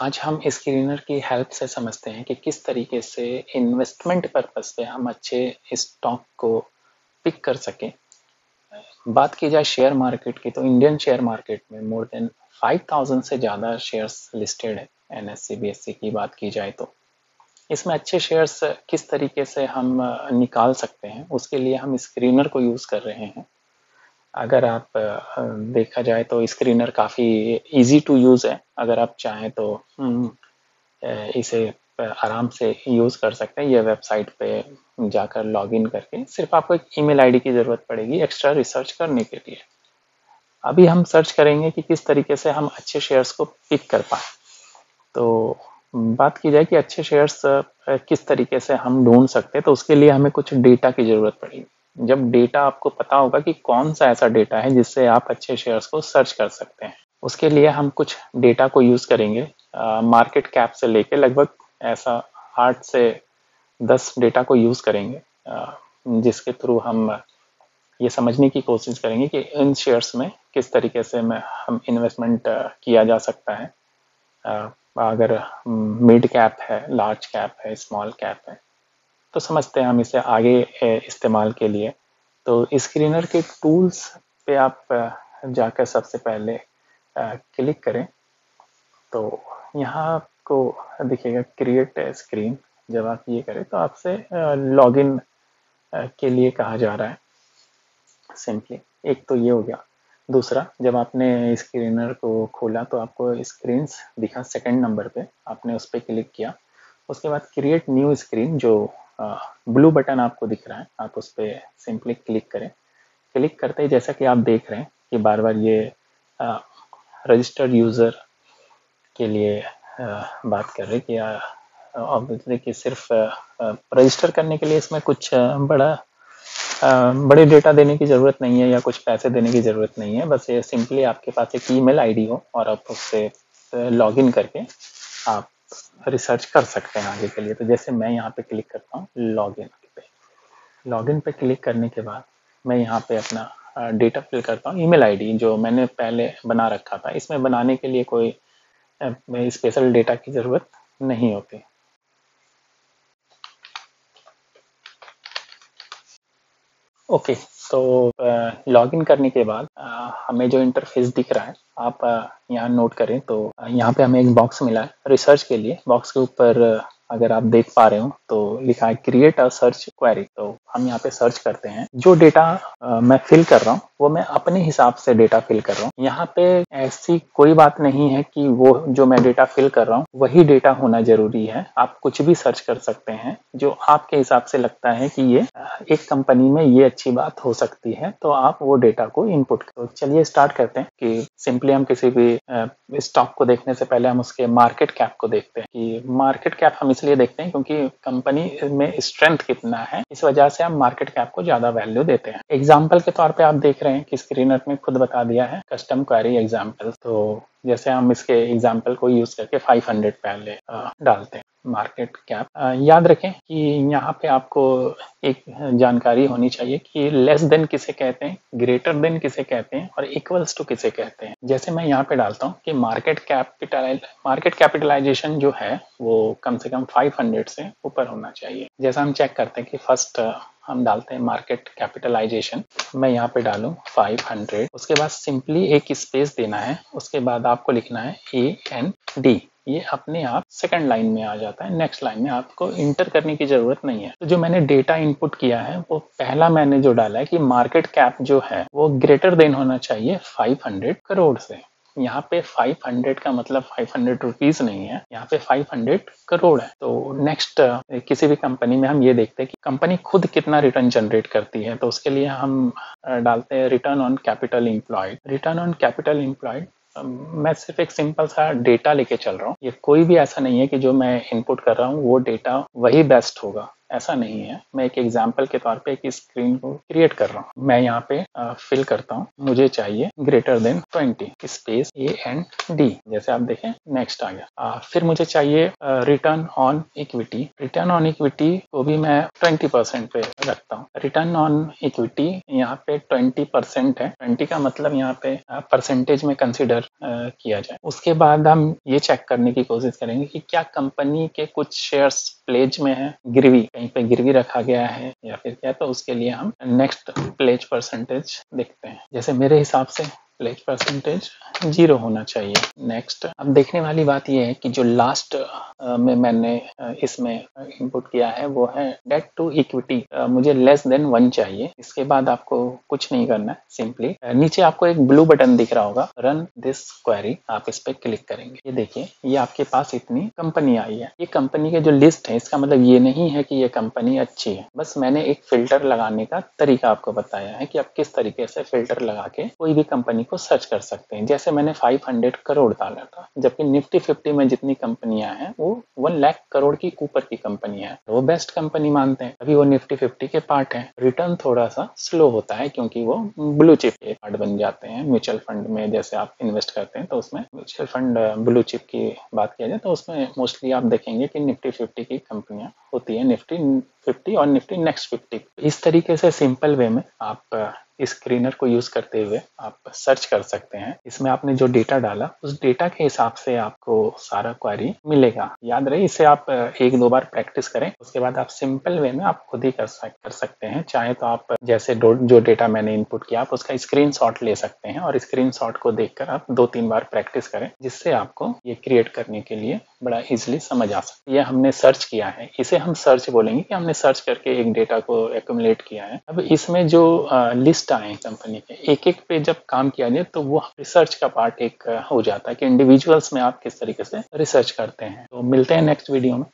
आज हम स्क्रीनर की हेल्प से समझते हैं कि किस तरीके से इन्वेस्टमेंट पर्पस से हम अच्छे स्टॉक को पिक कर सकें। बात की जाए शेयर मार्केट की तो इंडियन शेयर मार्केट में मोर देन 5000 से ज़्यादा शेयर्स लिस्टेड है। एनएससी बीएससी की बात की जाए तो इसमें अच्छे शेयर्स किस तरीके से हम निकाल सकते हैं, उसके लिए हम स्क्रीनर को यूज़ कर रहे हैं। अगर आप देखा जाए तो स्क्रीनर काफ़ी इजी टू यूज़ है। अगर आप चाहें तो इसे आराम से यूज़ कर सकते हैं। ये वेबसाइट पे जाकर लॉगिन करके सिर्फ आपको एक ईमेल आईडी की ज़रूरत पड़ेगी एक्स्ट्रा रिसर्च करने के लिए। अभी हम सर्च करेंगे कि किस तरीके से हम अच्छे शेयर्स को पिक कर पाए। तो बात की जाए कि अच्छे शेयर्स किस तरीके से हम ढूंढ सकते हैं, तो उसके लिए हमें कुछ डेटा की ज़रूरत पड़ेगी। जब डेटा आपको पता होगा कि कौन सा ऐसा डेटा है जिससे आप अच्छे शेयर्स को सर्च कर सकते हैं, उसके लिए हम कुछ डेटा को यूज़ करेंगे। मार्केट कैप से लेके लगभग ऐसा 8 से 10 डेटा को यूज़ करेंगे, जिसके थ्रू हम ये समझने की कोशिश करेंगे कि इन शेयर्स में किस तरीके से हम इन्वेस्टमेंट किया जा सकता है। अगर मिड कैप है, लार्ज कैप है, स्मॉल कैप है, तो समझते हैं हम इसे आगे इस्तेमाल के लिए। तो स्क्रीनर के टूल्स पे आप जाकर सबसे पहले क्लिक करें तो यहाँ आपको दिखेगा क्रिएट स्क्रीन। जब आप ये करें तो आपसे लॉगिन के लिए कहा जा रहा है सिंपली। एक तो ये हो गया। दूसरा, जब आपने स्क्रीनर को खोला तो आपको स्क्रीन्स दिखा सेकंड नंबर पे, आपने उस पर क्लिक किया। उसके बाद क्रिएट न्यू स्क्रीन जो ब्लू बटन आपको दिख रहा है, आप उस पर सिंपली क्लिक करें। क्लिक करते ही जैसा कि आप देख रहे हैं कि बार बार ये रजिस्टर्ड यूज़र के लिए बात कर रहे कि ऑब्वियसली कि सिर्फ रजिस्टर करने के लिए इसमें कुछ बड़े डेटा देने की ज़रूरत नहीं है या कुछ पैसे देने की ज़रूरत नहीं है। बस ये सिंपली आपके पास एक ईमेल आईडी हो और आप उससे लॉगिन करके आप रिसर्च कर सकते हैं आगे के लिए। तो जैसे मैं यहाँ पे क्लिक करता हूँ लॉगिन पे क्लिक करने के बाद मैं यहाँ पे अपना डेटा फिल करता हूँ। ईमेल आईडी जो मैंने पहले बना रखा था, इसमें बनाने के लिए कोई स्पेशल डेटा की ज़रूरत नहीं होती। ओके, तो लॉगिन करने के बाद हमें जो इंटरफेस दिख रहा है, आप यहाँ नोट करें तो यहाँ पे हमें एक बॉक्स मिला है रिसर्च के लिए। बॉक्स के ऊपर अगर आप देख पा रहे हो तो लिखा है क्रिएट अ सर्च क्वेरी। तो हम यहाँ पे सर्च करते हैं। जो डेटा मैं फिल कर रहा हूँ वो मैं अपने हिसाब से डेटा फिल कर रहा हूँ। यहाँ पे ऐसी कोई बात नहीं है कि वो जो मैं डेटा फिल कर रहा हूँ वही डेटा होना जरूरी है। आप कुछ भी सर्च कर सकते हैं जो आपके हिसाब से लगता है कि ये एक कंपनी में ये अच्छी बात हो सकती है, तो आप वो डेटा को इनपुट करो। चलिए स्टार्ट करते हैं कि सिंपली हम किसी भी स्टॉक को देखने से पहले हम उसके मार्केट कैप को देखते हैं। कि मार्केट कैप हम इसलिए देखते हैं क्योंकि कंपनी में स्ट्रेंथ कितना है, इस वजह से हम मार्केट कैप को ज्यादा वैल्यू देते हैं। एग्जाम्पल के तौर पे आप देख रहे हैं कि स्क्रीनर में खुद बता दिया है कस्टम क्वेरी एग्जाम्पल। तो जैसे हम इसके एग्जाम्पल को यूज करके 500 पहले डालते हैं मार्केट कैप। याद रखें कि यहाँ पे आपको एक जानकारी होनी चाहिए कि लेस देन किसे कहते हैं, ग्रेटर देन किसे कहते हैं और इक्वल्स टू किसे कहते हैं। जैसे मैं यहाँ पे डालता हूँ कि मार्केट कैपिटलाइजेशन जो है वो कम से कम 500 से ऊपर होना चाहिए। जैसा हम चेक करते हैं कि फर्स्ट हम डालते हैं मार्केट कैपिटलाइजेशन। मैं यहाँ पे डालूं 500। उसके बाद सिंपली एक स्पेस देना है। उसके बाद आपको लिखना है AND। ये अपने आप सेकंड लाइन में आ जाता है। नेक्स्ट लाइन में आपको इंटर करने की जरूरत नहीं है। तो जो मैंने डेटा इनपुट किया है वो पहला मैंने जो डाला है कि मार्केट कैप जो है वो ग्रेटर देन होना चाहिए 500 करोड़ से। यहाँ पे 500 का मतलब 500 रुपीज नहीं है, यहाँ पे 500 करोड़ है। तो नेक्स्ट किसी भी कंपनी में हम ये देखते हैं कि कंपनी खुद कितना रिटर्न जनरेट करती है। तो उसके लिए हम डालते हैं return on capital employed. Return on capital employed मैं सिर्फ एक सिंपल सा डेटा लेके चल रहा हूँ। ये कोई भी ऐसा नहीं है कि जो मैं इनपुट कर रहा हूँ वो डेटा वही बेस्ट होगा। ऐसा नहीं है। मैं एक एग्जाम्पल के तौर पे एक स्क्रीन को क्रिएट कर रहा हूँ। मैं यहाँ पे फिल करता हूँ, मुझे चाहिए greater than 20 space A and D, जैसे आप देखें नेक्स्ट आ गया। फिर मुझे चाहिए return on equity. Return on equity को भी मैं 20% पे रखता हूँ। रिटर्न ऑन इक्विटी यहाँ पे 20% है, 20 का मतलब यहाँ पे परसेंटेज में कंसिडर किया जाए। उसके बाद हम ये चेक करने की कोशिश करेंगे कि क्या कंपनी के कुछ शेयर्स प्लेज में है, गिरवी कहीं पे गिरवी रखा गया है या फिर क्या, तो उसके लिए हम नेक्स्ट प्लेज परसेंटेज देखते हैं। जैसे मेरे हिसाब से प्लेज परसेंटेज 0 होना चाहिए। नेक्स्ट, अब देखने वाली बात यह है कि जो लास्ट में मैंने इसमें इनपुट किया है वो है डेट टू इक्विटी, मुझे लेस देन 1 चाहिए। इसके बाद आपको कुछ नहीं करना है, सिंपली नीचे आपको एक ब्लू बटन दिख रहा होगा, रन दिस क्वेरी, आप इस पर क्लिक करेंगे। ये देखिए, ये आपके पास इतनी कंपनी आई है। ये कंपनी के जो लिस्ट है, इसका मतलब ये नहीं है कि ये कंपनी अच्छी है, बस मैंने एक फिल्टर लगाने का तरीका आपको बताया है कि आप किस तरीके से फिल्टर लगा के कोई भी कंपनी को सर्च कर सकते हैं। जैसे मैंने 500 करोड़ डाला था, जबकि निफ्टी 50 में जितनी कंपनियां हैं वो 1 लाख करोड़ की ऊपर की कंपनियां हैं, तो वो बेस्ट कंपनी मानते हैं, अभी वो निफ्टी 50 के पार्ट है। रिटर्न थोड़ा सा स्लो होता है क्योंकि वो ब्लू चिप के पार्ट बन जाते हैं। म्यूचुअल फंड में जैसे आप इन्वेस्ट करते हैं तो उसमें म्यूचुअल फंड ब्लू चिप की बात किया जाए तो उसमें मोस्टली आप देखेंगे कि निफ्टी 50 की कंपनियां होती है, निफ्टी 50 और निफ्टी नेक्स्ट 50। इस तरीके से सिंपल वे में आप स्क्रीनर को यूज करते हुए आप सर्च कर सकते हैं। इसमें आपने जो डेटा डाला उस डेटा के हिसाब से आपको सारा क्वेरी मिलेगा। याद रहे, इसे आप 1-2 बार प्रैक्टिस करें, उसके बाद आप सिंपल वे में आप खुद ही कर सकते हैं। चाहे तो आप जैसे जो डेटा मैंने इनपुट किया आप उसका स्क्रीनशॉट ले सकते हैं और स्क्रीनशॉट को देखकर आप 2-3 बार प्रैक्टिस करें, जिससे आपको ये क्रिएट करने के लिए बड़ा इजिली समझ आ सकता है। ये हमने सर्च किया है, इसे हम सर्च बोलेंगे कि हमने सर्च करके एक डेटा को एक्यूमुलेट किया है। अब इसमें जो लिस्ट आए कंपनी के, एक एक पे जब काम किया जाए तो वो रिसर्च का पार्ट एक हो जाता है कि इंडिविजुअल्स में आप किस तरीके से रिसर्च करते हैं। तो मिलते हैं नेक्स्ट वीडियो में।